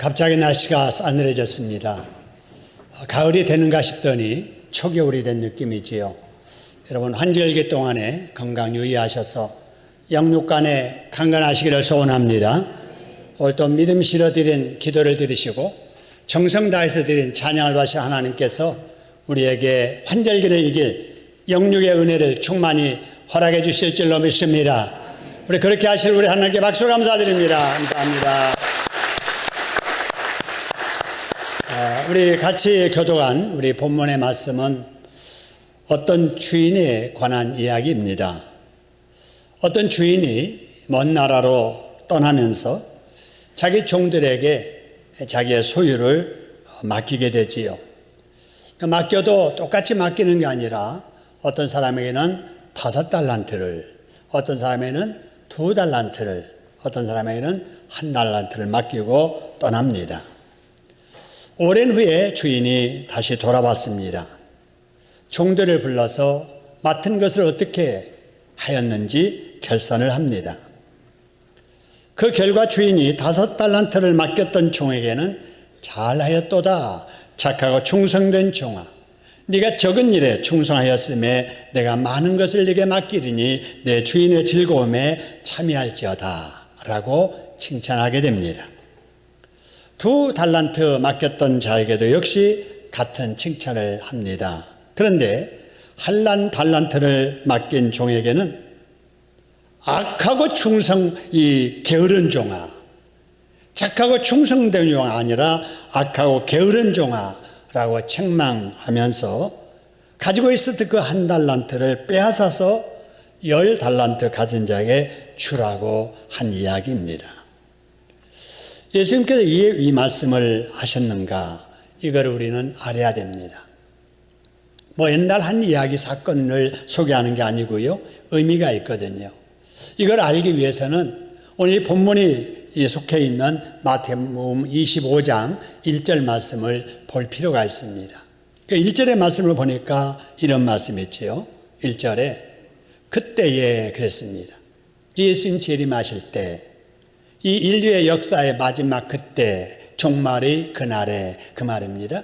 갑자기 날씨가 싸늘해졌습니다. 가을이 되는가 싶더니 초겨울이 된 느낌이지요. 여러분 환절기 동안에 건강 유의하셔서 영육간에 강건하시기를 소원합니다. 오늘 또 믿음 실어 드린 기도를 들으시고 정성 다해서 드린 찬양을 받으신 하나님께서 우리에게 환절기를 이길 영육의 은혜를 충만히 허락해 주실 줄로 믿습니다. 우리 그렇게 하실 우리 하나님께 박수 감사드립니다. 감사합니다. 우리 같이 교독한 우리 본문의 말씀은 어떤 주인에 관한 이야기입니다. 어떤 주인이 먼 나라로 떠나면서 자기 종들에게 자기의 소유를 맡기게 되지요. 맡겨도 똑같이 맡기는 게 아니라 어떤 사람에게는 5달란트를, 어떤 사람에게는 2달란트를, 어떤 사람에게는 1달란트를 맡기고 떠납니다. 오랜 후에 주인이 다시 돌아왔습니다. 종들을 불러서 맡은 것을 어떻게 하였는지 결산을 합니다. 그 결과 주인이 5달란트를 맡겼던 종에게는 잘하였도다. 착하고 충성된 종아, 네가 적은 일에 충성하였음에 내가 많은 것을 네게 맡기리니 내 주인의 즐거움에 참여할지어다 라고 칭찬하게 됩니다. 2달란트 맡겼던 자에게도 역시 같은 칭찬을 합니다. 그런데 1달란트를 맡긴 종에게는 악하고 충성이 게으른 종아, 착하고 충성된 종아 아니라 악하고 게으른 종아라고 책망하면서 가지고 있었던 그 1달란트를 빼앗아서 10달란트 가진 자에게 주라고 한 이야기입니다. 예수님께서 이 말씀을 하셨는가? 이걸 우리는 알아야 됩니다. 옛날 한 이야기 사건을 소개하는 게 아니고요. 의미가 있거든요. 이걸 알기 위해서는 오늘 본문이 속해 있는 마태복음 25장 1절 말씀을 볼 필요가 있습니다. 1절의 말씀을 보니까 이런 말씀이 있죠. 1절에 그때에 그랬습니다. 예수님 재림하실 때, 이 인류의 역사의 마지막 그때, 종말의 그날에 그 말입니다.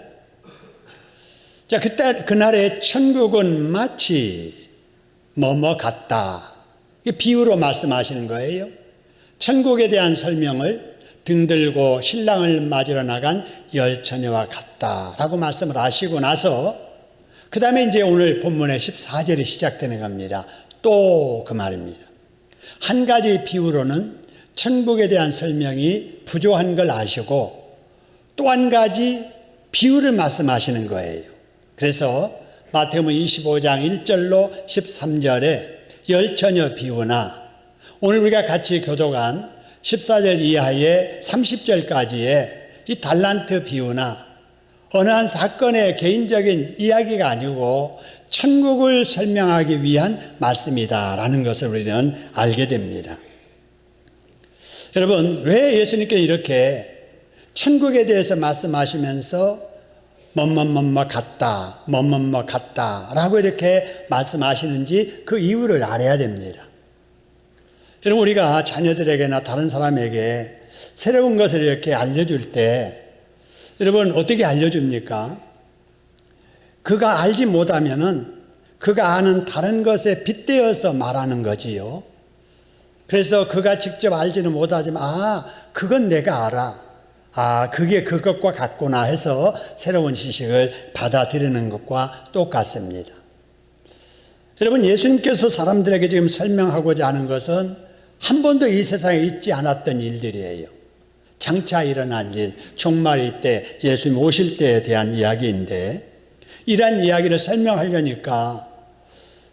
자, 그날에 천국은 마치 뭐뭐 같다. 이 비유로 말씀하시는 거예요. 천국에 대한 설명을 등들고 신랑을 맞으러 나간 10처녀와 같다라고 말씀을 하시고 나서 그 다음에 이제 오늘 본문의 14절이 시작되는 겁니다. 또 그 말입니다. 한 가지 비유로는 천국에 대한 설명이 부족한 걸 아시고 또 한 가지 비유를 말씀하시는 거예요. 그래서 마태복음 25장 1절로 13절에 10처녀 비유나 오늘 우리가 같이 교독한 14절 이하의 30절까지의 이 달란트 비유나 어느 한 사건의 개인적인 이야기가 아니고 천국을 설명하기 위한 말씀이다라는 것을 우리는 알게 됩니다. 여러분, 왜 예수님께 이렇게 천국에 대해서 말씀하시면서 뭐뭐뭐뭐 같다, 뭐뭐뭐 같다라고 이렇게 말씀하시는지 그 이유를 알아야 됩니다. 여러분, 우리가 자녀들에게나 다른 사람에게 새로운 것을 이렇게 알려줄 때 여러분 어떻게 알려줍니까? 그가 알지 못하면은 그가 아는 다른 것에 빗대어서 말하는 거지요. 그래서 그가 직접 알지는 못하지만 그건 내가 알아. 그게 그것과 같구나 해서 새로운 지식을 받아들이는 것과 똑같습니다. 여러분, 예수님께서 사람들에게 지금 설명하고자 하는 것은 한 번도 이 세상에 있지 않았던 일들이에요. 장차 일어날 일, 종말의 때, 예수님 오실 때에 대한 이야기인데 이러한 이야기를 설명하려니까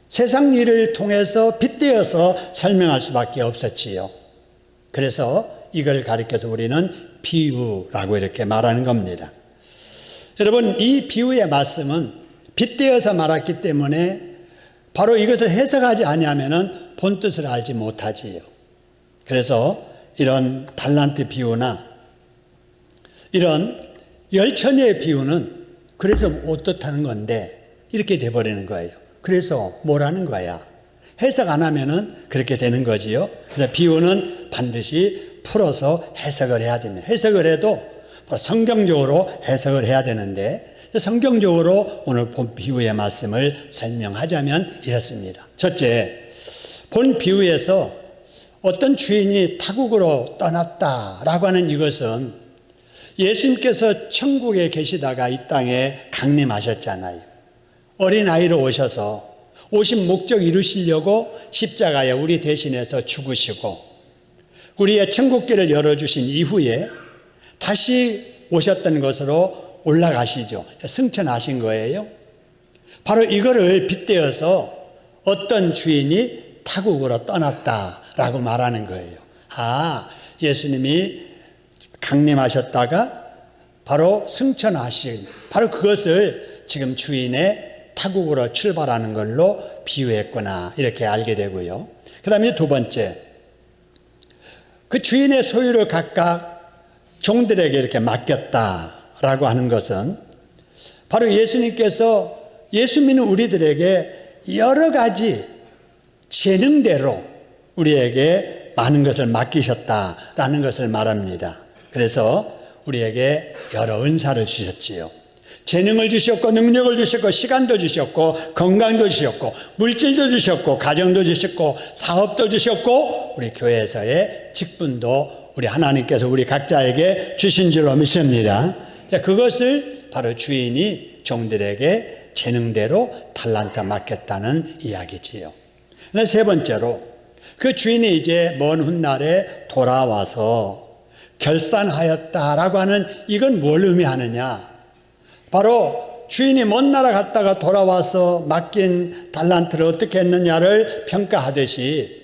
세상 일을 통해서 빗대어서 설명할 수밖에 없었지요. 그래서 이걸 가리켜서 우리는 비유라고 이렇게 말하는 겁니다. 여러분, 이 비유의 말씀은 빗대어서 말했기 때문에 바로 이것을 해석하지 아니하면은 본뜻을 알지 못하지요. 그래서 이런 달란트 비유나 이런 10처녀의 비유는 그래서 어떻다는 건데 이렇게 돼버리는 거예요. 그래서 뭐라는 거야? 해석 안 하면은 그렇게 되는 거지요. 그래서 비유는 반드시 풀어서 해석을 해야 됩니다. 해석을 해도 성경적으로 해석을 해야 되는데, 성경적으로 오늘 본 비유의 말씀을 설명하자면 이렇습니다. 첫째, 본 비유에서 어떤 주인이 타국으로 떠났다라고 하는 이것은 예수님께서 천국에 계시다가 이 땅에 강림하셨잖아요. 어린아이로 오셔서 오신 목적 이루시려고 십자가에 우리 대신해서 죽으시고 우리의 천국길을 열어주신 이후에 다시 오셨던 것으로 올라가시죠. 승천하신 거예요. 바로 이거를 빗대어서 어떤 주인이 타국으로 떠났다라고 말하는 거예요. 예수님이 강림하셨다가 바로 승천하신, 바로 그것을 지금 주인의 타국으로 출발하는 걸로 비유했구나, 이렇게 알게 되고요. 그 다음에 두 번째, 그 주인의 소유를 각각 종들에게 이렇게 맡겼다라고 하는 것은 바로 예수님께서 예수 믿는 우리들에게 여러 가지 재능대로 우리에게 많은 것을 맡기셨다라는 것을 말합니다. 그래서 우리에게 여러 은사를 주셨지요. 재능을 주셨고 능력을 주셨고 시간도 주셨고 건강도 주셨고 물질도 주셨고 가정도 주셨고 사업도 주셨고 우리 교회에서의 직분도 우리 하나님께서 우리 각자에게 주신 줄로 믿습니다. 그것을 바로 주인이 종들에게 재능대로 달란트 맡겼다는 이야기지요. 세 번째로 그 주인이 이제 먼 훗날에 돌아와서 결산하였다라고 하는 이건 뭘 의미하느냐? 바로 주인이 먼 나라 갔다가 돌아와서 맡긴 달란트를 어떻게 했느냐를 평가하듯이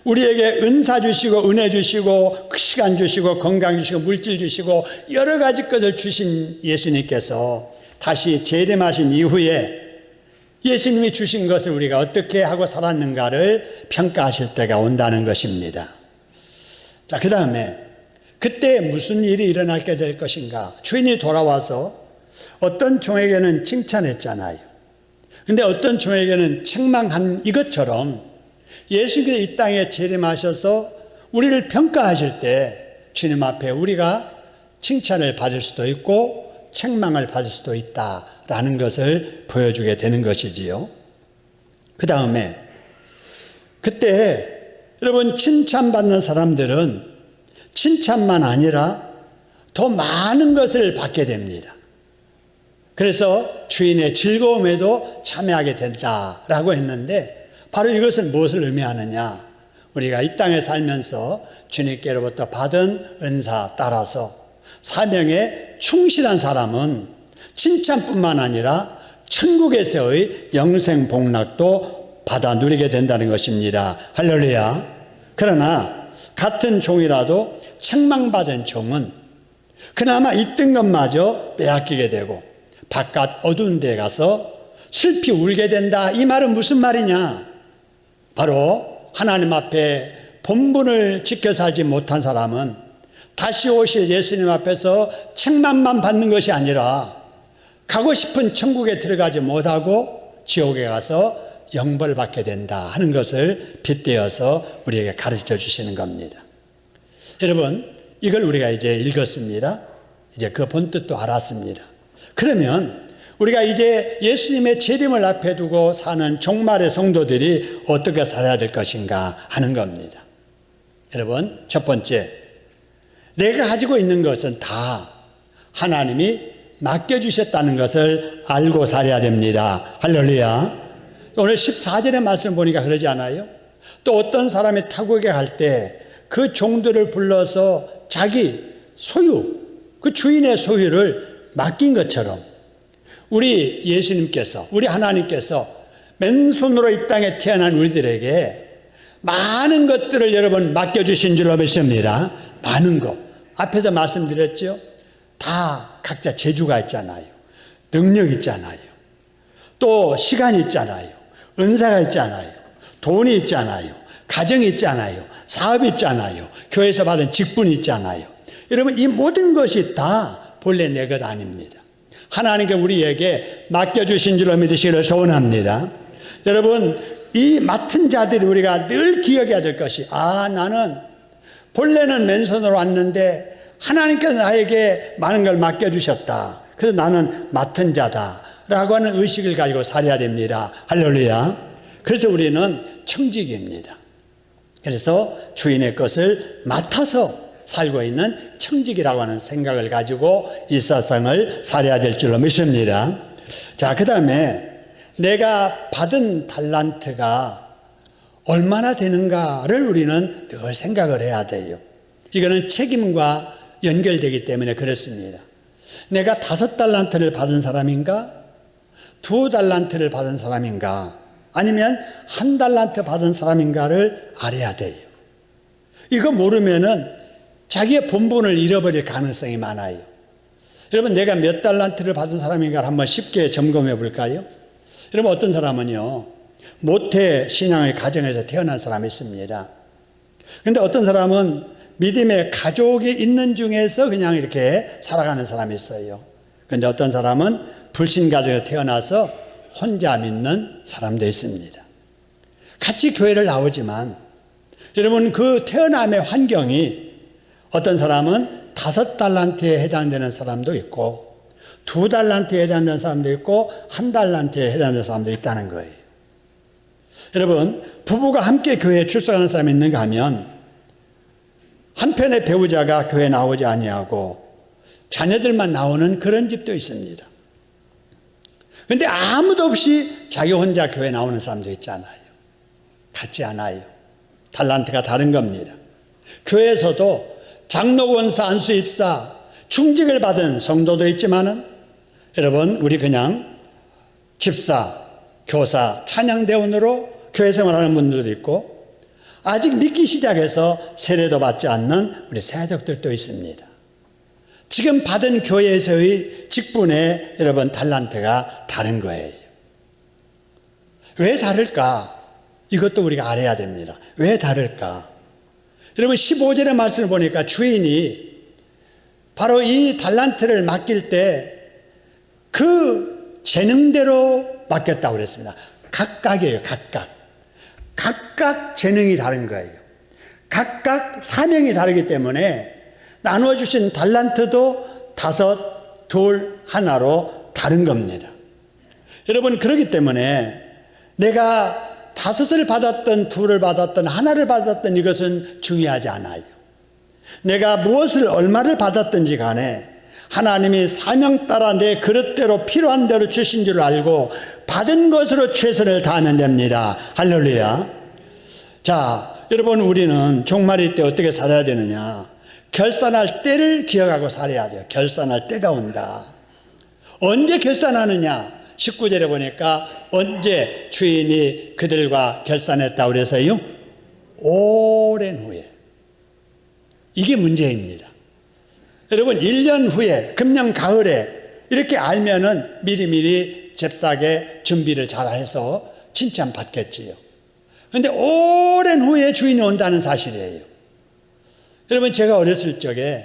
우리에게 은사 주시고 은혜 주시고 시간 주시고 건강 주시고 물질 주시고 여러 가지 것을 주신 예수님께서 다시 재림하신 이후에 예수님이 주신 것을 우리가 어떻게 하고 살았는가를 평가하실 때가 온다는 것입니다. 자, 그 다음에 그때 무슨 일이 일어나게 될 것인가? 주인이 돌아와서 어떤 종에게는 칭찬했잖아요. 근데 어떤 종에게는 책망한 이것처럼 예수님께서 이 땅에 재림하셔서 우리를 평가하실 때 주님 앞에 우리가 칭찬을 받을 수도 있고 책망을 받을 수도 있다라는 것을 보여주게 되는 것이지요. 그 다음에 그때 여러분 칭찬받는 사람들은 칭찬만 아니라 더 많은 것을 받게 됩니다. 그래서 주인의 즐거움에도 참여하게 된다라고 했는데 바로 이것은 무엇을 의미하느냐? 우리가 이 땅에 살면서 주님께로부터 받은 은사 따라서 사명에 충실한 사람은 칭찬뿐만 아니라 천국에서의 영생 복락도 받아 누리게 된다는 것입니다. 할렐루야. 그러나 같은 종이라도 책망받은 종은 그나마 있던 것마저 빼앗기게 되고 바깥 어두운 데 가서 슬피 울게 된다. 이 말은 무슨 말이냐? 바로 하나님 앞에 본분을 지켜 살지 못한 사람은 다시 오실 예수님 앞에서 책망만 받는 것이 아니라 가고 싶은 천국에 들어가지 못하고 지옥에 가서 영벌받게 된다 하는 것을 빗대어서 우리에게 가르쳐 주시는 겁니다. 여러분, 이걸 우리가 이제 읽었습니다. 이제 그 본뜻도 알았습니다. 그러면 우리가 이제 예수님의 재림을 앞에 두고 사는 종말의 성도들이 어떻게 살아야 될 것인가 하는 겁니다. 여러분, 첫 번째, 내가 가지고 있는 것은 다 하나님이 맡겨주셨다는 것을 알고 살아야 됩니다. 할렐루야. 오늘 14절의 말씀 보니까 그러지 않아요? 또 어떤 사람이 타국에 갈 때 그 종들을 불러서 자기 소유, 그 주인의 소유를 맡긴 것처럼 우리 예수님께서, 우리 하나님께서 맨손으로 이 땅에 태어난 우리들에게 많은 것들을 여러분 맡겨주신 줄로 믿습니다. 많은 것. 앞에서 말씀드렸죠? 다 각자 재주가 있잖아요. 능력 있잖아요. 또 시간이 있잖아요. 은사가 있잖아요. 돈이 있잖아요. 가정이 있잖아요. 사업이 있잖아요. 교회에서 받은 직분이 있잖아요. 여러분, 이 모든 것이 다 본래 내 것 아닙니다. 하나님께 우리에게 맡겨주신 줄로 믿으시기를 소원합니다. 여러분, 이 맡은 자들이 우리가 늘 기억해야 될 것이 나는 본래는 맨손으로 왔는데 하나님께서 나에게 많은 걸 맡겨주셨다. 그래서 나는 맡은 자다. 라고 하는 의식을 가지고 살아야 됩니다. 할렐루야. 그래서 우리는 청직입니다. 그래서 주인의 것을 맡아서 살고 있는 청직이라고 하는 생각을 가지고 이 세상을 살아야 될 줄로 믿습니다. 자, 그 다음에 내가 받은 달란트가 얼마나 되는가를 우리는 늘 생각을 해야 돼요. 이거는 책임과 연결되기 때문에 그렇습니다. 내가 5달란트를 받은 사람인가? 2달란트를 받은 사람인가? 아니면 1달란트 받은 사람인가를 알아야 돼요. 이거 모르면은 자기의 본분을 잃어버릴 가능성이 많아요. 여러분, 내가 몇 달란트를 받은 사람인가를 한번 쉽게 점검해 볼까요? 여러분, 어떤 사람은요, 모태 신앙의 가정에서 태어난 사람이 있습니다. 그런데 어떤 사람은 믿음의 가족이 있는 중에서 그냥 이렇게 살아가는 사람이 있어요. 그런데 어떤 사람은 불신 가정에 태어나서 혼자 믿는 사람도 있습니다. 같이 교회를 나오지만 여러분, 그 태어남의 환경이 어떤 사람은 5달란트에 해당되는 사람도 있고 2달란트에 해당되는 사람도 있고 1달란트에 해당되는 사람도 있다는 거예요. 여러분, 부부가 함께 교회에 출석하는 사람이 있는가 하면 한편의 배우자가 교회에 나오지 아니하고 자녀들만 나오는 그런 집도 있습니다. 그런데 아무도 없이 자기 혼자 교회 나오는 사람도 있잖아요. 같지 않아요. 달란트가 다른 겁니다. 교회에서도 장로, 권사, 안수, 입사, 충직을 받은 성도도 있지만은 여러분, 우리 그냥 집사, 교사, 찬양대원으로 교회 생활하는 분들도 있고 아직 믿기 시작해서 세례도 받지 않는 우리 새덕들도 있습니다. 지금 받은 교회에서의 직분에 여러분 달란트가 다른 거예요. 왜 다를까? 이것도 우리가 알아야 됩니다. 왜 다를까? 여러분, 15절의 말씀을 보니까 주인이 바로 이 달란트를 맡길 때 그 재능대로 맡겼다고 그랬습니다. 각각이에요. 각각 재능이 다른 거예요. 각각 사명이 다르기 때문에 나누어주신 달란트도 5, 2, 1로 다른 겁니다. 여러분, 그렇기 때문에 내가 5을 받았던 2를 받았던 1를 받았던 이것은 중요하지 않아요. 내가 무엇을 얼마를 받았든지 간에 하나님이 사명 따라 내 그릇대로 필요한 대로 주신 줄 알고 받은 것으로 최선을 다하면 됩니다. 할렐루야. 자, 여러분, 우리는 종말일 때 어떻게 살아야 되느냐? 결산할 때를 기억하고 살아야 돼요. 결산할 때가 온다. 언제 결산하느냐? 19절에 보니까 언제 주인이 그들과 결산했다고 그래서요? 오랜 후에. 이게 문제입니다. 여러분, 1년 후에, 금년 가을에 이렇게 알면은 미리미리 잽싸게 준비를 잘 해서 칭찬 받겠지요. 그런데 오랜 후에 주인이 온다는 사실이에요. 여러분, 제가 어렸을 적에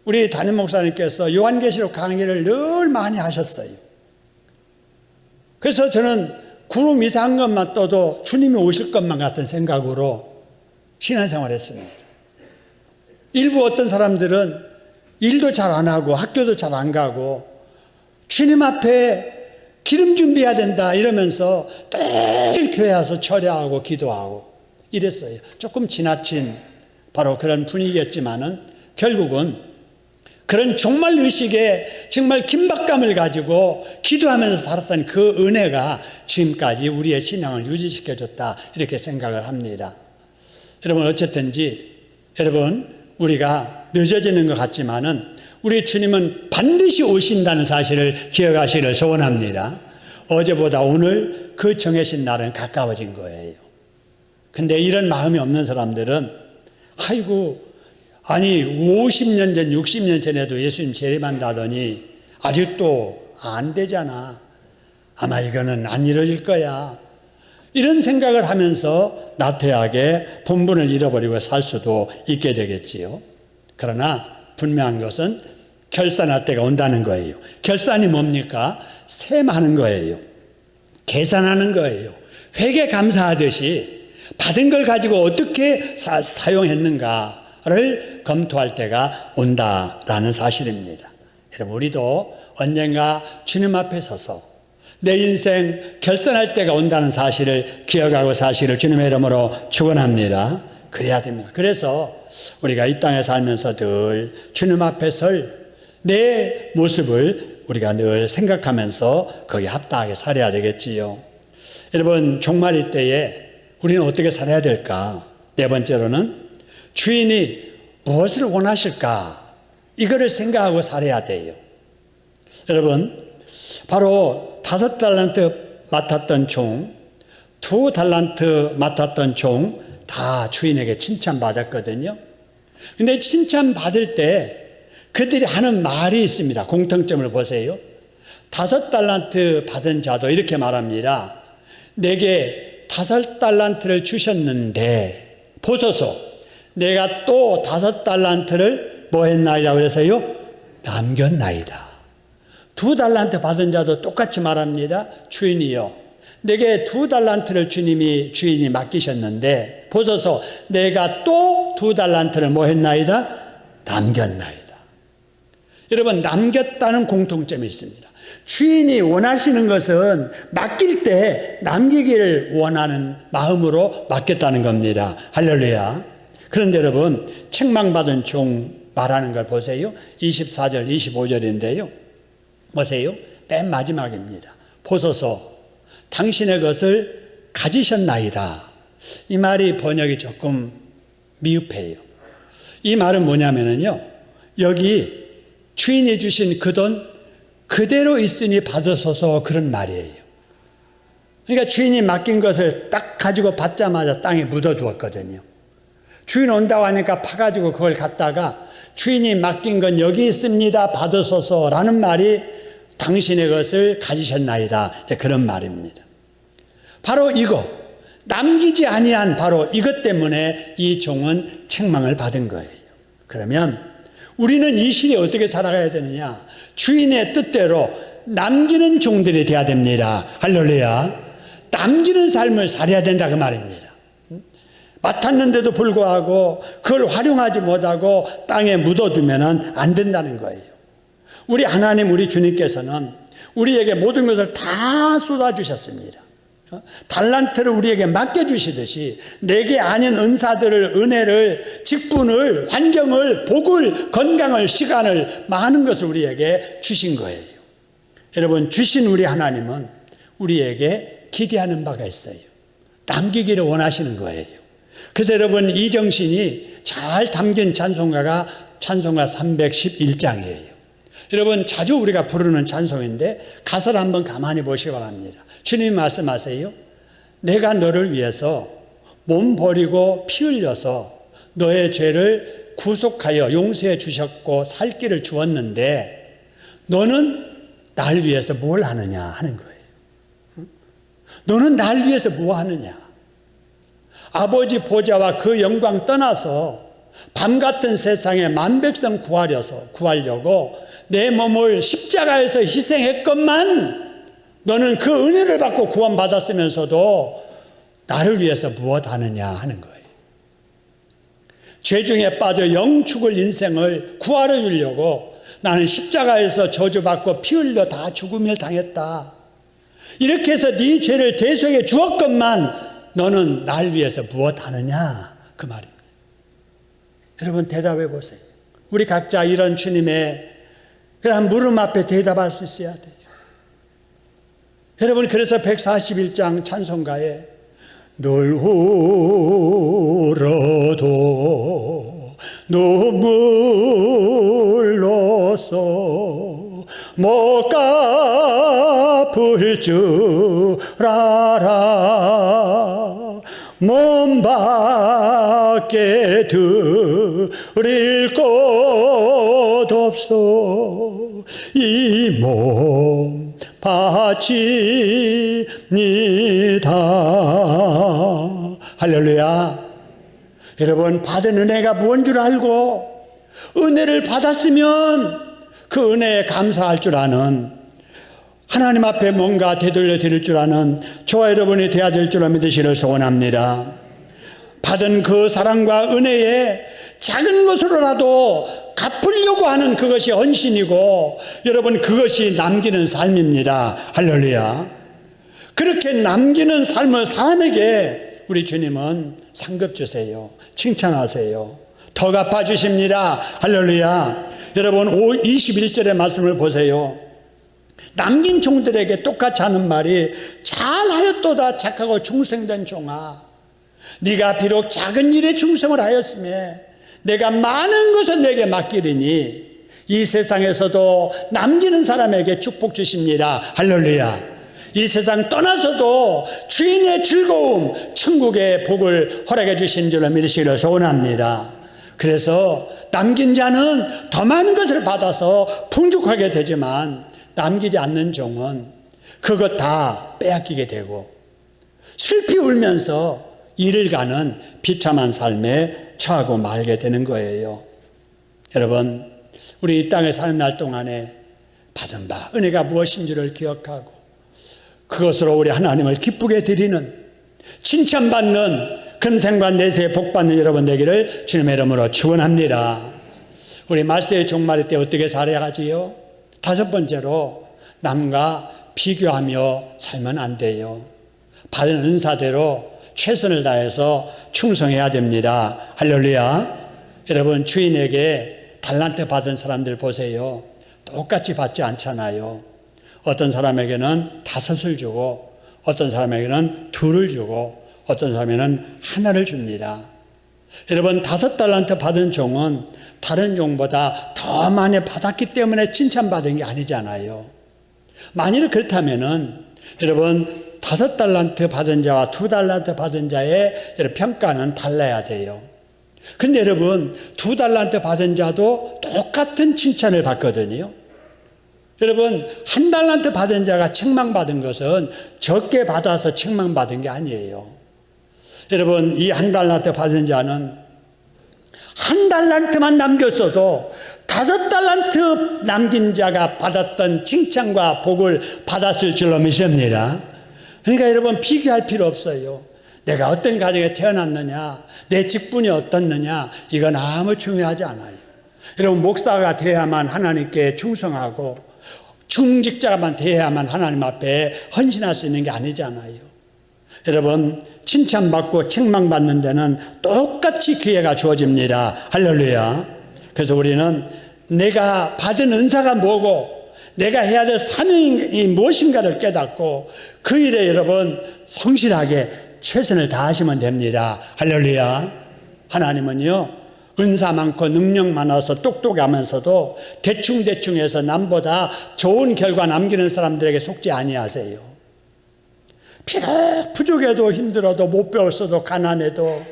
우리 담임 목사님께서 요한계시록 강의를 늘 많이 하셨어요. 그래서 저는 구름 이상한 것만 떠도 주님이 오실 것만 같은 생각으로 신앙생활을 했습니다. 일부 어떤 사람들은 일도 잘 안 하고 학교도 잘 안 가고 주님 앞에 기름 준비해야 된다 이러면서 늘 교회 와서 철야하고 기도하고 이랬어요. 조금 지나친 바로 그런 분위기였지만은 결국은 그런 종말 의식에 정말 긴박감을 가지고 기도하면서 살았던 그 은혜가 지금까지 우리의 신앙을 유지시켜줬다 이렇게 생각을 합니다. 여러분, 어쨌든지 여러분, 우리가 늦어지는 것 같지만은 우리 주님은 반드시 오신다는 사실을 기억하시기를 소원합니다. 어제보다 오늘 그 정해진 날은 가까워진 거예요. 근데 이런 마음이 없는 사람들은 아이고, 아니 50년 전 60년 전에도 예수님 재림한다더니 아직도 안 되잖아. 아마 이거는 안 이루어질 거야. 이런 생각을 하면서 나태하게 본분을 잃어버리고 살 수도 있게 되겠지요. 그러나 분명한 것은 결산할 때가 온다는 거예요. 결산이 뭡니까? 셈하는 거예요. 계산하는 거예요. 회개 감사하듯이 받은 걸 가지고 어떻게 사용했는가 온다를 검토할 때가 온다라는 사실입니다. 여러분, 우리도 언젠가 주님 앞에 서서 내 인생 결산할 때가 온다는 사실을 기억하고 사실을 주님의 이름으로 축원합니다. 그래야 됩니다. 그래서 우리가 이 땅에 살면서 늘 주님 앞에 설 내 모습을 우리가 늘 생각하면서 거기에 합당하게 살아야 되겠지요. 여러분, 종말일 때에 우리는 어떻게 살아야 될까? 네 번째로는 주인이 무엇을 원하실까? 이거를 생각하고 살아야 돼요. 여러분, 바로 5달란트 맡았던 종, 2달란트 맡았던 종 다 주인에게 칭찬받았거든요. 근데 칭찬받을 때 그들이 하는 말이 있습니다. 공통점을 보세요. 5달란트 받은 자도 이렇게 말합니다. 내게 5달란트를 주셨는데 보소서, 내가 또 5달란트를 뭐 했나이다 그래서요? 남겼나이다. 2달란트 받은 자도 똑같이 말합니다. 주인이요, 내게 2달란트를 주인이 맡기셨는데 보소서, 내가 또 2달란트를 뭐 했나이다? 남겼나이다. 여러분, 남겼다는 공통점이 있습니다. 주인이 원하시는 것은 맡길 때 남기기를 원하는 마음으로 맡겼다는 겁니다. 할렐루야. 그런데 여러분, 책망받은 종 말하는 걸 보세요. 24절, 25절인데요. 보세요. 맨 마지막입니다. 보소서, 당신의 것을 가지셨나이다. 이 말이 번역이 조금 미흡해요. 이 말은 뭐냐면요, 여기 주인이 주신 그 돈 그대로 있으니 받으소서, 그런 말이에요. 그러니까 주인이 맡긴 것을 딱 가지고 받자마자 땅에 묻어두었거든요. 주인 온다고 하니까 파가지고 그걸 갖다가 주인이 맡긴 건 여기 있습니다, 받으소서라는 말이 당신의 것을 가지셨나이다, 그런 말입니다. 바로 이거, 남기지 아니한 바로 이것 때문에 이 종은 책망을 받은 거예요. 그러면 우리는 이 시대에 어떻게 살아가야 되느냐? 주인의 뜻대로 남기는 종들이 돼야 됩니다. 할렐루야. 남기는 삶을 살아야 된다, 그 말입니다. 맡았는데도 불구하고 그걸 활용하지 못하고 땅에 묻어두면 안 된다는 거예요. 우리 하나님, 우리 주님께서는 우리에게 모든 것을 다 쏟아주셨습니다. 달란트를 우리에게 맡겨주시듯이 내게 아닌 은사들을, 은혜를, 직분을, 환경을, 복을, 건강을, 시간을, 많은 것을 우리에게 주신 거예요. 여러분, 주신 우리 하나님은 우리에게 기대하는 바가 있어요. 남기기를 원하시는 거예요. 그래서 여러분, 이 정신이 잘 담긴 찬송가가 찬송가 311장이에요. 여러분, 자주 우리가 부르는 찬송인데 가사를 한번 가만히 보시기 바랍니다. 주님이 말씀하세요. 내가 너를 위해서 몸 버리고 피 흘려서 너의 죄를 구속하여 용서해 주셨고 살 길을 주었는데 너는 날 위해서 뭘 하느냐 하는 거예요. 너는 날 위해서 뭐 하느냐? 아버지 보좌와 그 영광 떠나서 밤 같은 세상에 만백성 구하려고 내 몸을 십자가에서 희생했건만 너는 그 은혜를 받고 구원받았으면서도 나를 위해서 무엇 하느냐 하는 거예요. 죄 중에 빠져 영 죽을 인생을 구하려 주려고 나는 십자가에서 저주받고 피 흘려 다 죽음을 당했다. 이렇게 해서 네 죄를 대속해 주었건만 너는 날 위해서 무엇 하느냐, 그 말입니다. 여러분, 대답해 보세요. 우리 각자 이런 주님의 그런 물음 앞에 대답할 수 있어야 돼요. 여러분, 그래서 141장 찬송가에 널 울어도 눈물로써 못 갚을 줄 알아 몸 밖에 드릴 것 없어 이 몸 바칩니다. 할렐루야. 여러분, 받은 은혜가 무엇인 줄 알고 은혜를 받았으면 그 은혜에 감사할 줄 아는, 하나님 앞에 뭔가 되돌려 드릴 줄 아는 저와 여러분이 되어야 될 줄로 믿으시기를 소원합니다. 받은 그 사랑과 은혜에 작은 것으로라도 갚으려고 하는 그것이 헌신이고, 여러분, 그것이 남기는 삶입니다. 할렐루야. 그렇게 남기는 삶을 사람에게 우리 주님은 상급 주세요. 칭찬하세요. 더 갚아주십니다. 할렐루야. 여러분, 21절의 말씀을 보세요. 남긴 종들에게 똑같이 하는 말이, 잘하였도다 착하고 충성된 종아, 네가 비록 작은 일에 충성을 하였음에 내가 많은 것을 내게 맡기리니 이 세상에서도 남기는 사람에게 축복 주십니다. 할렐루야. 이 세상 떠나서도 주인의 즐거움, 천국의 복을 허락해 주신 줄로 믿으시기를 소원합니다. 그래서 남긴 자는 더 많은 것을 받아서 풍족하게 되지만, 남기지 않는 종은 그것 다 빼앗기게 되고 슬피 울면서 이를 가는 비참한 삶에 처하고 말게 되는 거예요. 여러분, 우리 이 땅에 사는 날 동안에 받은 바 은혜가 무엇인지를 기억하고 그것으로 우리 하나님을 기쁘게 드리는, 칭찬받는 금생과 내세에 복받는 여러분 되기를 주님의 이름으로 축원합니다. 우리 말세의 종말일 때 어떻게 살아야 하지요? 다섯 번째로, 남과 비교하며 살면 안 돼요. 받은 은사대로 최선을 다해서 충성해야 됩니다. 할렐루야. 여러분, 주인에게 달란트 받은 사람들 보세요. 똑같이 받지 않잖아요. 어떤 사람에게는 5을 주고, 어떤 사람에게는 2를 주고, 어떤 사람에게는 1를 줍니다. 여러분, 5달란트 받은 종은 다른 종보다 더 많이 받았기 때문에 칭찬받은 게 아니잖아요. 만일 그렇다면은 여러분, 5달란트 받은 자와 2달란트 받은 자의 평가는 달라야 돼요. 근데 여러분, 2달란트 받은 자도 똑같은 칭찬을 받거든요. 여러분, 1달란트 받은 자가 책망받은 것은 적게 받아서 책망받은 게 아니에요. 여러분, 이 1달란트 받은 자는 1달란트만 남겼어도 5달란트 남긴 자가 받았던 칭찬과 복을 받았을 줄로 믿습니다. 그러니까 여러분, 비교할 필요 없어요. 내가 어떤 가정에 태어났느냐, 내 직분이 어떻느냐, 이건 아무 중요하지 않아요. 여러분, 목사가 돼야만 하나님께 충성하고 중직자만 돼야만 하나님 앞에 헌신할 수 있는 게 아니잖아요. 여러분, 칭찬받고 책망받는 데는 똑같이 기회가 주어집니다. 할렐루야. 그래서 우리는 내가 받은 은사가 뭐고 내가 해야 될 사명이 무엇인가를 깨닫고 그 일에 여러분 성실하게 최선을 다하시면 됩니다. 할렐루야. 하나님은요, 은사 많고 능력 많아서 똑똑하면서도 대충대충 해서 남보다 좋은 결과 남기는 사람들에게 속지 아니하세요. 비록 부족해도 힘들어도 못 배웠어도 가난해도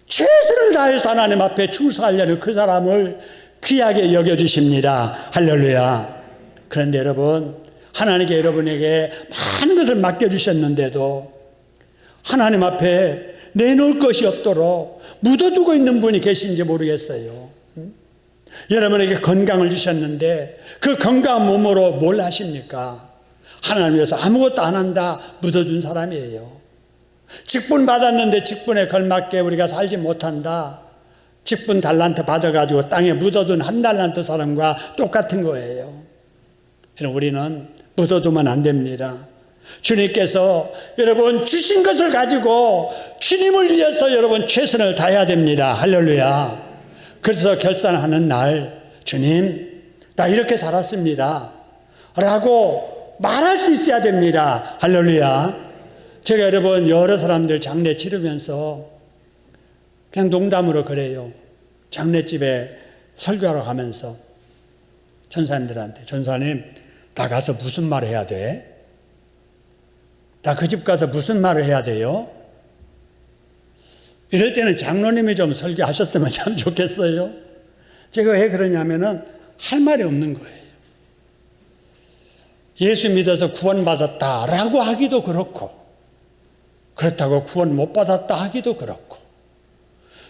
최선을 다해서 하나님 앞에 충성하려는 그 사람을 귀하게 여겨주십니다. 할렐루야. 그런데 여러분, 하나님께 여러분에게 많은 것을 맡겨주셨는데도 하나님 앞에 내놓을 것이 없도록 묻어두고 있는 분이 계신지 모르겠어요. 여러분에게 건강을 주셨는데 그 건강한 몸으로 뭘 하십니까? 하나님 위해서 아무것도 안 한다 묻어둔 사람이에요. 직분 받았는데 직분에 걸맞게 우리가 살지 못한다. 직분 달란트 받아가지고 땅에 묻어둔 1달란트 사람과 똑같은 거예요. 우리는 묻어두면 안 됩니다. 주님께서 여러분 주신 것을 가지고 주님을 위해서 여러분 최선을 다해야 됩니다. 할렐루야. 그래서 결산하는 날, 주님, 나 이렇게 살았습니다 라고 말할 수 있어야 됩니다. 할렐루야. 제가 여러분 여러 사람들 장례 치르면서 그냥 농담으로 그래요. 장례집에 설교하러 가면서 전사님들한테, 전사님, 나 가서 무슨 말을 해야 돼? 나 그 집 가서 무슨 말을 해야 돼요? 이럴 때는 장로님이 좀 설교하셨으면 참 좋겠어요. 제가 왜 그러냐면은 할 말이 없는 거예요. 예수 믿어서 구원받았다라고 하기도 그렇고, 그렇다고 구원 못 받았다 하기도 그렇고,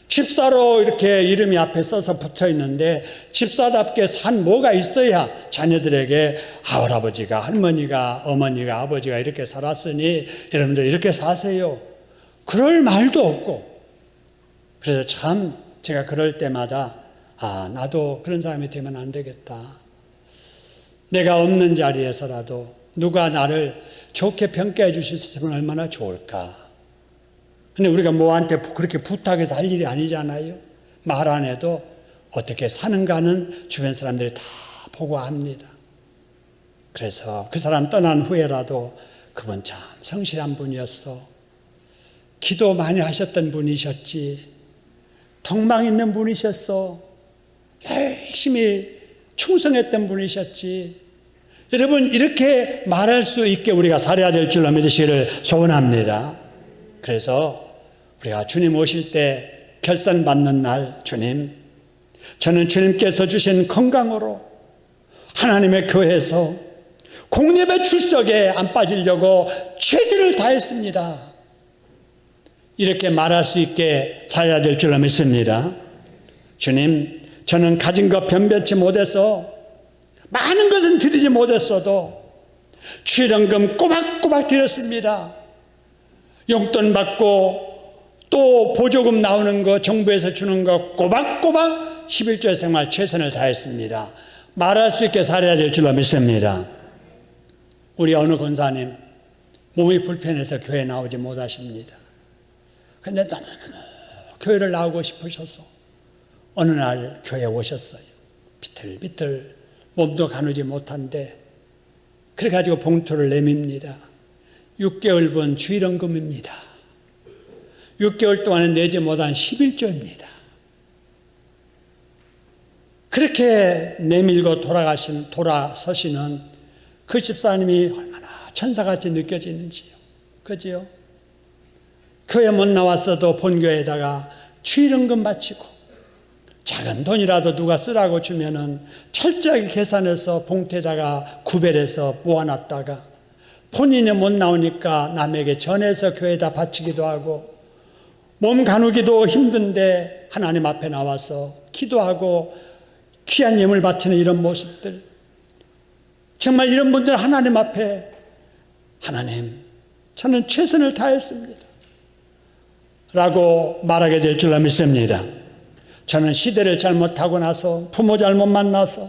집사로 이렇게 이름이 앞에 써서 붙어 있는데 집사답게 산 뭐가 있어야 자녀들에게 할아버지가, 할머니가, 어머니가, 아버지가 이렇게 살았으니 여러분들 이렇게 사세요, 그럴 말도 없고, 그래서 참 제가 그럴 때마다 나도 그런 사람이 되면 안 되겠다. 내가 없는 자리에서라도 누가 나를 좋게 평가해 주실 수 있으면 얼마나 좋을까. 근데 우리가 뭐한테 그렇게 부탁해서 할 일이 아니잖아요. 말 안 해도 어떻게 사는가는 주변 사람들이 다 보고 압니다. 그래서 그 사람 떠난 후에라도 그분 참 성실한 분이었어. 기도 많이 하셨던 분이셨지. 덕망 있는 분이셨어. 열심히 충성했던 분이셨지. 여러분, 이렇게 말할 수 있게 우리가 살아야 될 줄로 믿으시기를 소원합니다. 그래서 우리가 주님 오실 때 결산받는 날, 주님, 저는 주님께서 주신 건강으로 하나님의 교회에서 공예배 출석에 안 빠지려고 최선을 다했습니다. 이렇게 말할 수 있게 살아야 될 줄로 믿습니다. 주님, 저는 가진 것 변변치 못해서 많은 것은 드리지 못했어도 출연금 꼬박꼬박 드렸습니다. 용돈 받고 또 보조금 나오는 거 정부에서 주는 거 꼬박꼬박 11조의 생활 최선을 다했습니다. 말할 수 있게 살아야 될 줄로 믿습니다. 우리 어느 권사님 몸이 불편해서 교회 나오지 못하십니다. 근데 너무너무 교회를 나오고 싶으셔서 어느 날 교회에 오셨어요. 비틀비틀 몸도 가누지 못한데 그래가지고 봉투를 내밉니다. 6개월분 주일원금입니다. 6개월 동안에 내지 못한 11조입니다. 그렇게 내밀고 돌아서시는 그 집사님이 얼마나 천사같이 느껴지는지요. 그죠? 교회 못 나왔어도 본교회에다가 주일원금 바치고 작은 돈이라도 누가 쓰라고 주면은 철저하게 계산해서 봉투에다가 구별해서 모아놨다가 본인이 못 나오니까 남에게 전해서 교회에다 바치기도 하고 몸 가누기도 힘든데 하나님 앞에 나와서 기도하고 귀한 예물 바치는 이런 모습들, 정말 이런 분들 하나님 앞에 하나님 저는 최선을 다했습니다 라고 말하게 될 줄로 믿습니다. 저는 시대를 잘못하고 나서 부모 잘못 만나서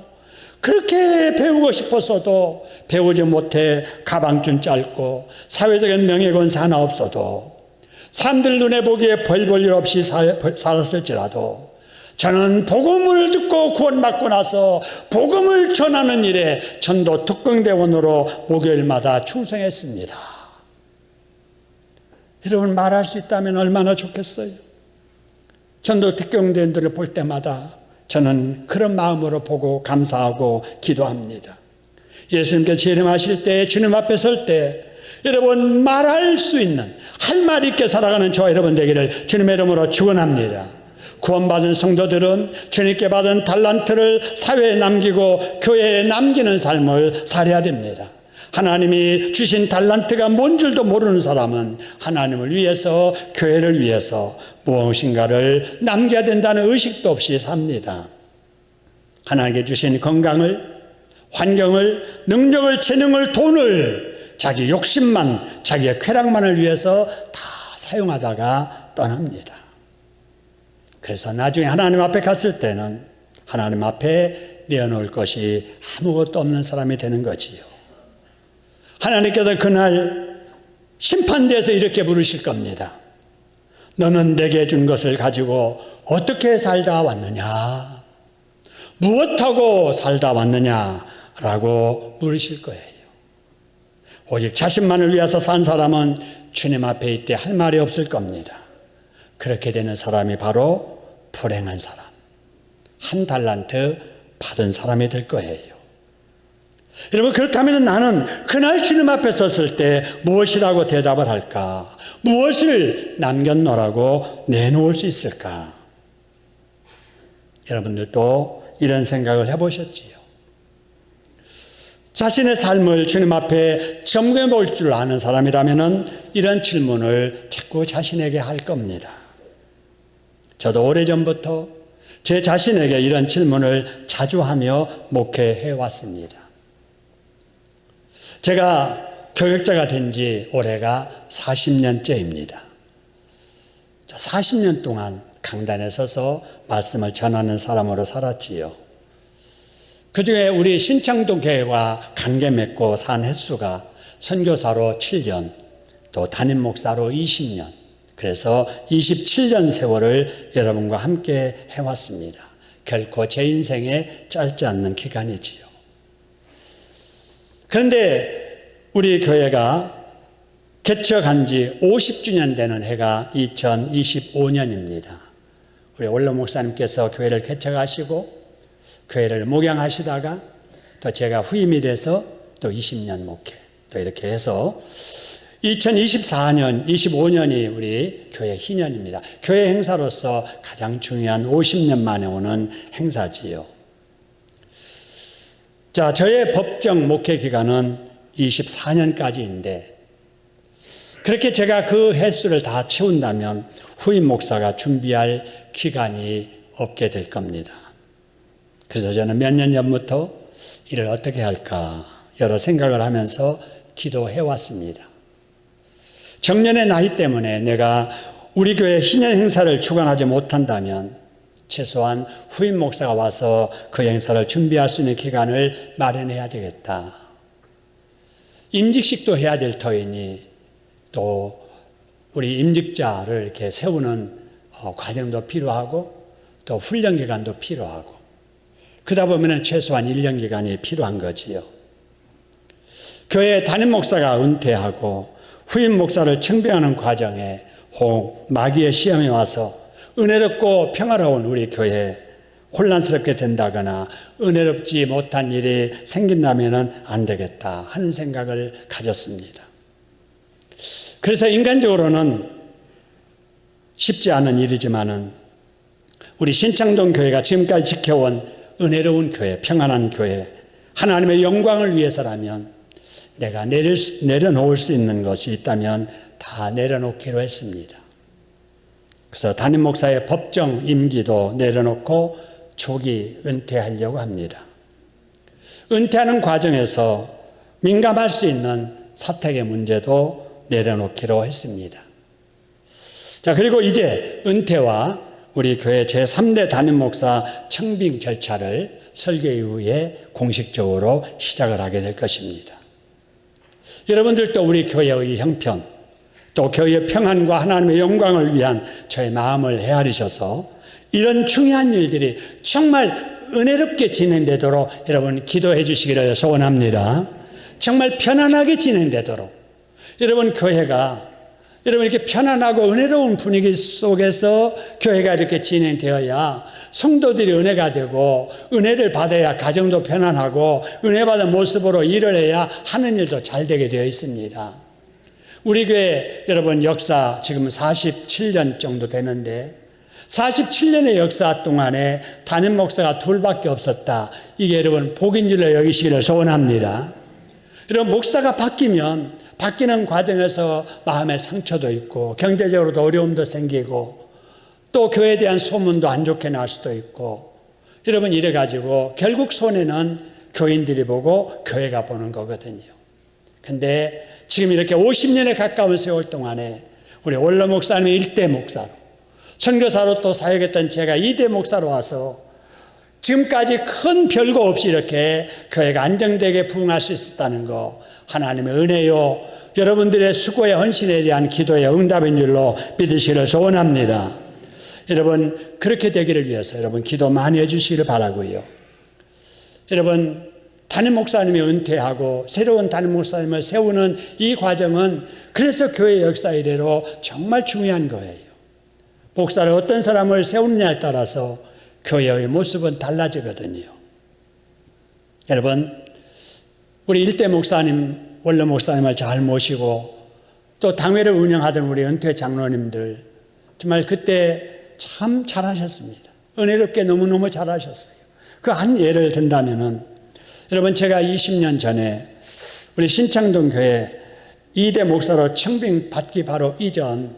그렇게 배우고 싶었어도 배우지 못해 가방준 짧고 사회적인 명예권세 하나 없어도 사람들 눈에 보기에 별 볼 일 없이 살았을지라도 저는 복음을 듣고 구원받고 나서 복음을 전하는 일에 전도 특공대원으로 목요일마다 충성했습니다. 여러분, 말할 수 있다면 얼마나 좋겠어요. 전도 특공대원들을 볼 때마다 저는 그런 마음으로 보고 감사하고 기도합니다. 예수님께 재림하실 때 주님 앞에 설 때 여러분 말할 수 있는 할 말 있게 살아가는 저와 여러분 되기를 주님의 이름으로 축원합니다. 구원받은 성도들은 주님께 받은 달란트를 사회에 남기고 교회에 남기는 삶을 살아야 됩니다. 하나님이 주신 달란트가 뭔 줄도 모르는 사람은 하나님을 위해서 교회를 위해서 무엇인가를 남겨야 된다는 의식도 없이 삽니다. 하나님께 주신 건강을, 환경을, 능력을, 재능을, 돈을 자기 욕심만, 자기의 쾌락만을 위해서 다 사용하다가 떠납니다. 그래서 나중에 하나님 앞에 갔을 때는 하나님 앞에 내어놓을 것이 아무것도 없는 사람이 되는 거지요. 하나님께서 그날 심판대에서 이렇게 부르실 겁니다. 너는 내게 준 것을 가지고 어떻게 살다 왔느냐? 무엇하고 살다 왔느냐? 라고 물으실 거예요. 오직 자신만을 위해서 산 사람은 주님 앞에 있대 할 말이 없을 겁니다. 그렇게 되는 사람이 바로 불행한 사람, 한 달란트 받은 사람이 될 거예요. 여러분, 그렇다면 나는 그날 주님 앞에 섰을 때 무엇이라고 대답을 할까? 무엇을 남겨놓으라고 내놓을 수 있을까? 여러분들도 이런 생각을 해보셨지요? 자신의 삶을 주님 앞에 점검해 볼 줄 아는 사람이라면 이런 질문을 자꾸 자신에게 할 겁니다. 저도 오래전부터 제 자신에게 이런 질문을 자주 하며 목회해 왔습니다. 제가 교육자가 된 지 올해가 40년째입니다. 40년 동안 강단에 서서 말씀을 전하는 사람으로 살았지요. 그 중에 우리 신창동 교회와 관계 맺고 산 횟수가 선교사로 7년, 또 담임 목사로 20년, 그래서 27년 세월을 여러분과 함께 해왔습니다. 결코 제 인생에 짧지 않는 기간이지요. 그런데 우리 교회가 개척한 지 50주년 되는 해가 2025년입니다. 우리 원로 목사님께서 교회를 개척하시고 교회를 목양하시다가 또 제가 후임이 돼서 또 20년 목회, 또 이렇게 해서 2024년, 25년이 우리 교회 희년입니다. 교회 행사로서 가장 중요한 50년 만에 오는 행사지요. 자, 저의 법정 목회 기간은 24년까지인데 그렇게 제가 그 횟수를 다 채운다면 후임 목사가 준비할 기간이 없게 될 겁니다. 그래서 저는 몇 년 전부터 일을 어떻게 할까 여러 생각을 하면서 기도해 왔습니다. 정년의 나이 때문에 내가 우리 교회 희년 행사를 주관하지 못한다면 최소한 후임 목사가 와서 그 행사를 준비할 수 있는 기간을 마련해야 되겠다. 임직식도 해야 될 터이니 또 우리 임직자를 이렇게 세우는 과정도 필요하고 또 훈련 기간도 필요하고 그러다 보면 최소한 1년 기간이 필요한 거지요. 교회 담임 목사가 은퇴하고 후임 목사를 청빙하는 과정에 혹 마귀의 시험에 와서 은혜롭고 평화로운 우리 교회에 혼란스럽게 된다거나 은혜롭지 못한 일이 생긴다면 안 되겠다 하는 생각을 가졌습니다. 그래서 인간적으로는 쉽지 않은 일이지만은 우리 신창동 교회가 지금까지 지켜온 은혜로운 교회, 평안한 교회, 하나님의 영광을 위해서라면 내가 내려놓을 수 있는 것이 있다면 다 내려놓기로 했습니다. 그래서 담임 목사의 법정 임기도 내려놓고 조기 은퇴하려고 합니다. 은퇴하는 과정에서 민감할 수 있는 사택의 문제도 내려놓기로 했습니다. 자, 그리고 이제 은퇴와 우리 교회 제3대 담임 목사 청빙 절차를 설교 이후에 공식적으로 시작을 하게 될 것입니다. 여러분들도 우리 교회의 형편, 또 교회의 평안과 하나님의 영광을 위한 저의 마음을 헤아리셔서 이런 중요한 일들이 정말 은혜롭게 진행되도록 여러분 기도해 주시기를 소원합니다. 정말 편안하게 진행되도록 여러분 교회가 여러분 이렇게 편안하고 은혜로운 분위기 속에서 교회가 이렇게 진행되어야 성도들이 은혜가 되고 은혜를 받아야 가정도 편안하고 은혜 받은 모습으로 일을 해야 하는 일도 잘 되게 되어 있습니다. 우리 교회 여러분 역사 지금 47년 정도 되는데 47년의 역사 동안에 담임 목사가 둘밖에 없었다. 이게 여러분 복인 줄로 여기시기를 소원합니다. 여러분 목사가 바뀌는 과정에서 마음의 상처도 있고 경제적으로도 어려움도 생기고 또 교회에 대한 소문도 안 좋게 날 수도 있고 여러분 이래가지고 결국 손해는 교인들이 보고 교회가 보는 거거든요. 근데 지금 이렇게 50년에 가까운 세월 동안에 우리 원로 목사님이 1대 목사로 선교사로 또 사역했던 제가 2대 목사로 와서 지금까지 큰 별거 없이 이렇게 교회가 안정되게 부흥할 수 있었다는 거 하나님의 은혜요 여러분들의 수고의 헌신에 대한 기도의 응답인 줄로 믿으시기를 소원합니다. 여러분 그렇게 되기를 위해서 여러분 기도 많이 해주시기를 바라고요. 여러분 담임 목사님이 은퇴하고 새로운 담임 목사님을 세우는 이 과정은 그래서 교회 역사 이래로 정말 중요한 거예요. 목사를 어떤 사람을 세우느냐에 따라서 교회의 모습은 달라지거든요. 여러분 우리 1대 목사님 원로 목사님을 잘 모시고 또 당회를 운영하던 우리 은퇴 장로님들 정말 그때 참 잘하셨습니다. 은혜롭게 너무너무 잘하셨어요. 그 한 예를 든다면은 여러분 제가 20년 전에 우리 신창동 교회 2대 목사로 청빙 받기 바로 이전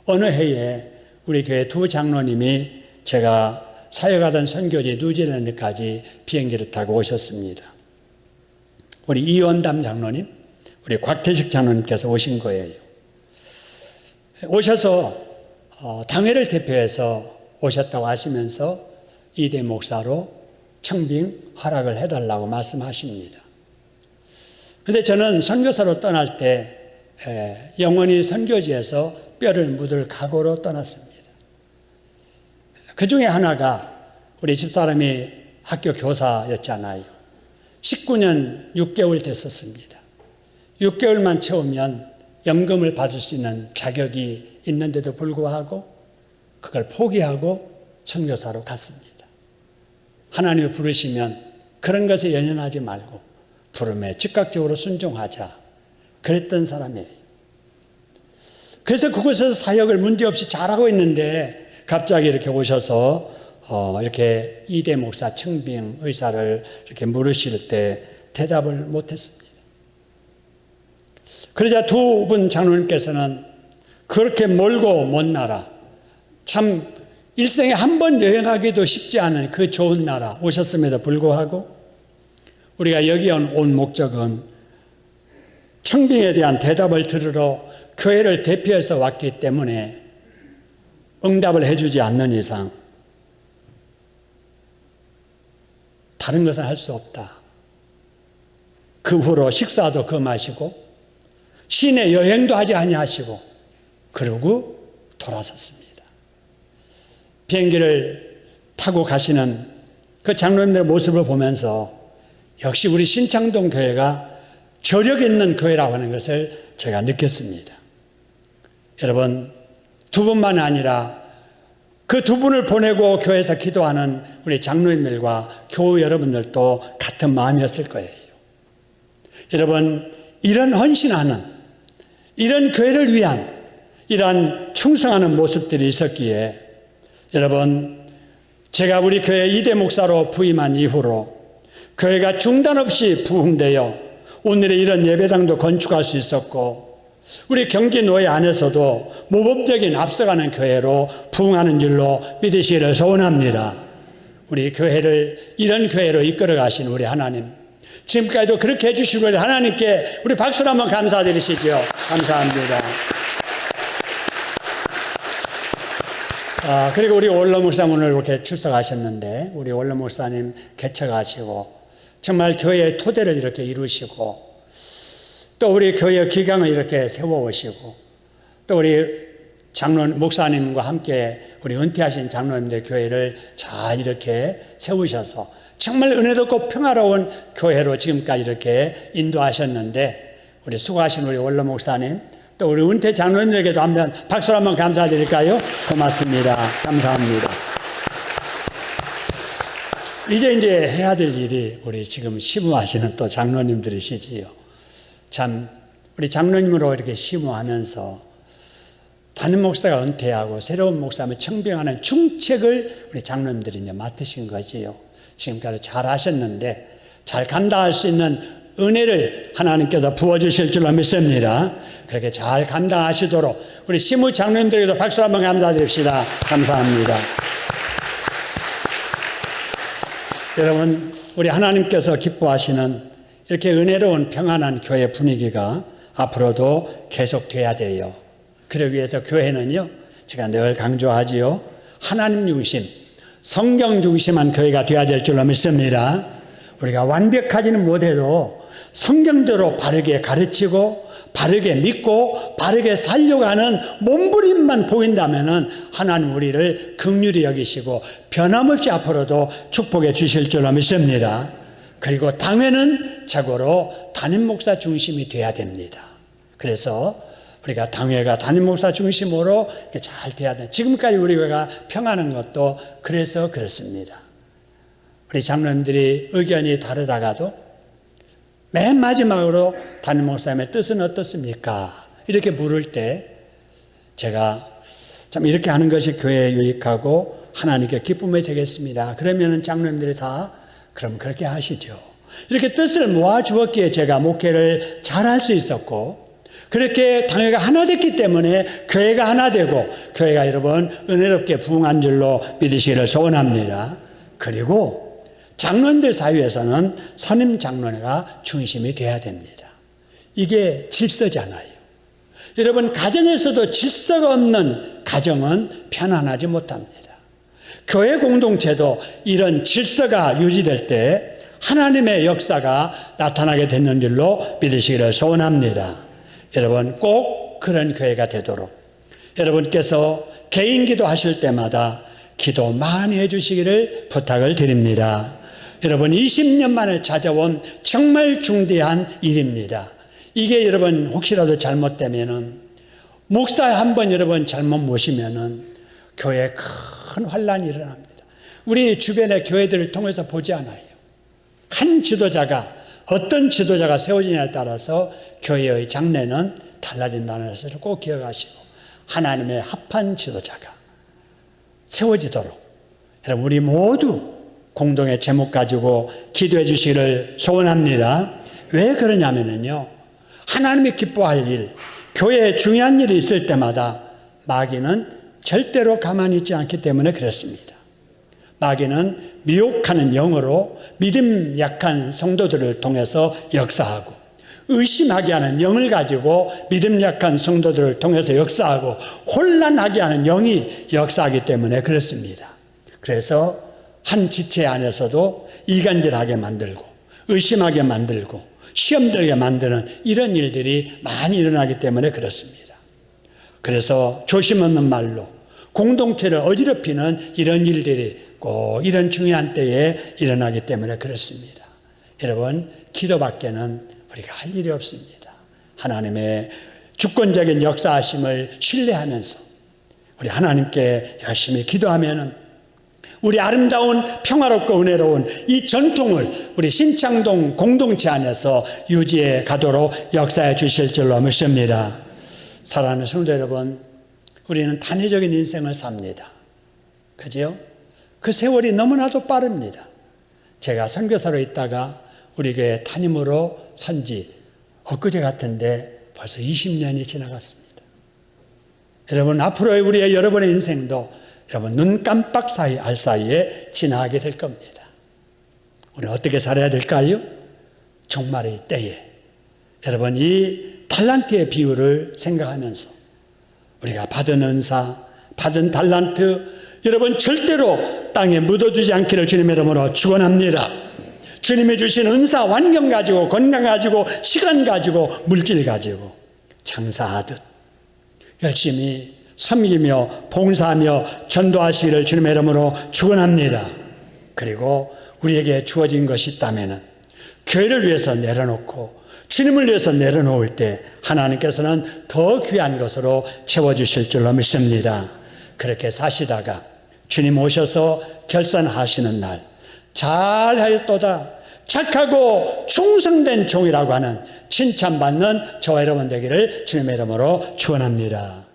어느 해에 우리 교회 두 장로님이 제가 사역하던 선교지 뉴질랜드까지 비행기를 타고 오셨습니다. 우리 이원담 장로님, 우리 곽태식 장로님께서 오신 거예요. 오셔서 당회를 대표해서 오셨다고 하시면서 이대 목사로 청빙 허락을 해달라고 말씀하십니다. 그런데 저는 선교사로 떠날 때 영원히 선교지에서 뼈를 묻을 각오로 떠났습니다. 그 중에 하나가 우리 집사람이 학교 교사였잖아요. 19년 6개월 됐었습니다. 6개월만 채우면 연금을 받을 수 있는 자격이 있는데도 불구하고 그걸 포기하고 선교사로 갔습니다. 하나님이 부르시면 그런 것에 연연하지 말고 부름에 즉각적으로 순종하자. 그랬던 사람이에요. 그래서 그곳에서 사역을 문제없이 잘하고 있는데 갑자기 이렇게 오셔서 이렇게 이대 목사 청빙 의사를 이렇게 물으실 때 대답을 못했습니다. 그러자 두 분 장로님께서는 그렇게 멀고 먼 나라, 참 일생에 한 번 여행하기도 쉽지 않은 그 좋은 나라 오셨음에도 불구하고 우리가 여기 온 목적은 청빙에 대한 대답을 들으러 교회를 대표해서 왔기 때문에 응답을 해주지 않는 이상 다른 것은 할 수 없다. 그 후로 식사도 금하시고 시내 여행도 하지 아니하시고 그러고 돌아섰습니다. 비행기를 타고 가시는 그 장로님들의 모습을 보면서 역시 우리 신창동 교회가 저력 있는 교회라고 하는 것을 제가 느꼈습니다. 여러분, 두 분만 아니라 그 두 분을 보내고 교회에서 기도하는 우리 장로님들과 교우 여러분들도 같은 마음이었을 거예요. 여러분, 이런 헌신하는, 이런 교회를 위한 이러한 충성하는 모습들이 있었기에 여러분, 제가 우리 교회 이대 목사로 부임한 이후로 교회가 중단 없이 부흥되어 오늘의 이런 예배당도 건축할 수 있었고 우리 경기노회 안에서도 모범적인 앞서가는 교회로 부흥하는 줄로 믿으시기를 소원합니다. 우리 교회를 이런 교회로 이끌어 가신 우리 하나님, 지금까지도 그렇게 해주시고 하나님께 우리 박수로 한번 감사드리시죠. 감사합니다. 그리고 우리 원로 목사님 오늘 이렇게 출석하셨는데 우리 원로 목사님 개척하시고 정말 교회의 토대를 이렇게 이루시고 또 우리 교회 기강을 이렇게 세워오시고 또 우리 목사님과 함께 우리 은퇴하신 장로님들 교회를 잘 이렇게 세우셔서 정말 은혜롭고 평화로운 교회로 지금까지 이렇게 인도하셨는데 우리 수고하신 우리 원로 목사님 또 우리 은퇴 장로님들에게도 한번 박수로 한번 감사드릴까요? 고맙습니다. 감사합니다. 이제 해야 될 일이 우리 지금 시무하시는 또 장로님들이시지요. 참 우리 장로님으로 이렇게 시무하면서 담임 목사가 은퇴하고 새로운 목사님을 청빙하는 중책을 우리 장로님들이 이제 맡으신 거지요. 지금까지 잘 하셨는데 잘 감당할 수 있는 은혜를 하나님께서 부어주실 줄로 믿습니다. 그렇게 잘 감당하시도록 우리 시무 장로님들에게도 박수로 한번 감사드립시다. 감사합니다. 여러분, 우리 하나님께서 기뻐하시는 이렇게 은혜로운 평안한 교회 분위기가 앞으로도 계속돼야 돼요. 그러기 위해서 교회는요, 제가 늘 강조하지요. 하나님 중심, 성경 중심한 교회가 되어야 될 줄로 믿습니다. 우리가 완벽하지는 못해도 성경대로 바르게 가르치고 바르게 믿고 바르게 살려가는 몸부림만 보인다면 하나님 우리를 긍휼히 여기시고 변함없이 앞으로도 축복해 주실 줄로 믿습니다. 그리고 당회는 최고로 담임 목사 중심이 돼야 됩니다. 그래서 우리가 당회가 담임 목사 중심으로 잘 돼야 돼. 지금까지 우리가 평안한 것도 그래서 그렇습니다. 우리 장로님들이 의견이 다르다가도 맨 마지막으로 담임 목사님의 뜻은 어떻습니까? 이렇게 물을 때 제가 참 이렇게 하는 것이 교회에 유익하고 하나님께 기쁨이 되겠습니다. 그러면은 장로님들이 다 그럼 그렇게 하시죠. 이렇게 뜻을 모아 주었기에 제가 목회를 잘할 수 있었고 그렇게 당회가 하나 됐기 때문에 교회가 하나 되고 교회가 여러분 은혜롭게 부흥한 줄로 믿으시기를 소원합니다. 그리고 장로님들 사이에서는 선임 장로회가 중심이 돼야 됩니다. 이게 질서잖아요. 여러분, 가정에서도 질서가 없는 가정은 편안하지 못합니다. 교회 공동체도 이런 질서가 유지될 때 하나님의 역사가 나타나게 되는 줄로 믿으시기를 소원합니다. 여러분, 꼭 그런 교회가 되도록 여러분께서 개인 기도하실 때마다 기도 많이 해주시기를 부탁을 드립니다. 여러분, 20년 만에 찾아온 정말 중대한 일입니다. 이게 여러분 혹시라도 잘못되면은, 목사 한번 여러분 잘못 모시면은 교회에 큰 환란이 일어납니다. 우리 주변의 교회들을 통해서 보지 않아요. 한 지도자가, 어떤 지도자가 세워지냐에 따라서 교회의 장래는 달라진다는 것을 꼭 기억하시고, 하나님의 합한 지도자가 세워지도록 여러분, 우리 모두 공동의 제목 가지고 기도해 주시기를 소원합니다. 왜 그러냐면요, 하나님이 기뻐할 일, 교회에 중요한 일이 있을 때마다 마귀는 절대로 가만히 있지 않기 때문에 그렇습니다. 마귀는 미혹하는 영으로 믿음 약한 성도들을 통해서 역사하고, 의심하게 하는 영을 가지고 믿음 약한 성도들을 통해서 역사하고, 혼란하게 하는 영이 역사하기 때문에 그렇습니다. 그래서 한 지체 안에서도 이간질하게 만들고, 의심하게 만들고, 시험 들게 만드는 이런 일들이 많이 일어나기 때문에 그렇습니다. 그래서 조심 없는 말로 공동체를 어지럽히는 이런 일들이 꼭 이런 중요한 때에 일어나기 때문에 그렇습니다. 여러분, 기도밖에는 우리가 할 일이 없습니다. 하나님의 주권적인 역사하심을 신뢰하면서 우리 하나님께 열심히 기도하면은 우리 아름다운 평화롭고 은혜로운 이 전통을 우리 신창동 공동체 안에서 유지해 가도록 역사해 주실 줄로 믿습니다. 사랑하는 성도 여러분, 우리는 단회적인 인생을 삽니다. 그죠? 그 세월이 너무나도 빠릅니다. 제가 선교사로 있다가 우리 교회 담임으로 선지 엊그제 같은데 벌써 20년이 지나갔습니다. 여러분, 앞으로의 우리의 여러분의 인생도 여러분 눈 깜빡 사이 알 사이에 지나게 될 겁니다. 우리는 어떻게 살아야 될까요? 종말의 때에 여러분, 이 달란트의 비유를 생각하면서 우리가 받은 은사, 받은 달란트 여러분 절대로 땅에 묻어두지 않기를 주님의 이름으로 축원합니다. 주님이 주신 은사, 환경 가지고, 건강 가지고, 시간 가지고, 물질 가지고 장사하듯 열심히 섬기며 봉사하며 전도하시기를 주님의 이름으로 축원합니다. 그리고 우리에게 주어진 것이 있다면은 교회를 위해서 내려놓고 주님을 위해서 내려놓을 때 하나님께서는 더 귀한 것으로 채워주실 줄로 믿습니다. 그렇게 사시다가 주님 오셔서 결산하시는 날 잘하였도다, 착하고 충성된 종이라고 하는 칭찬받는 저와 여러분 되기를 주님의 이름으로 축원합니다.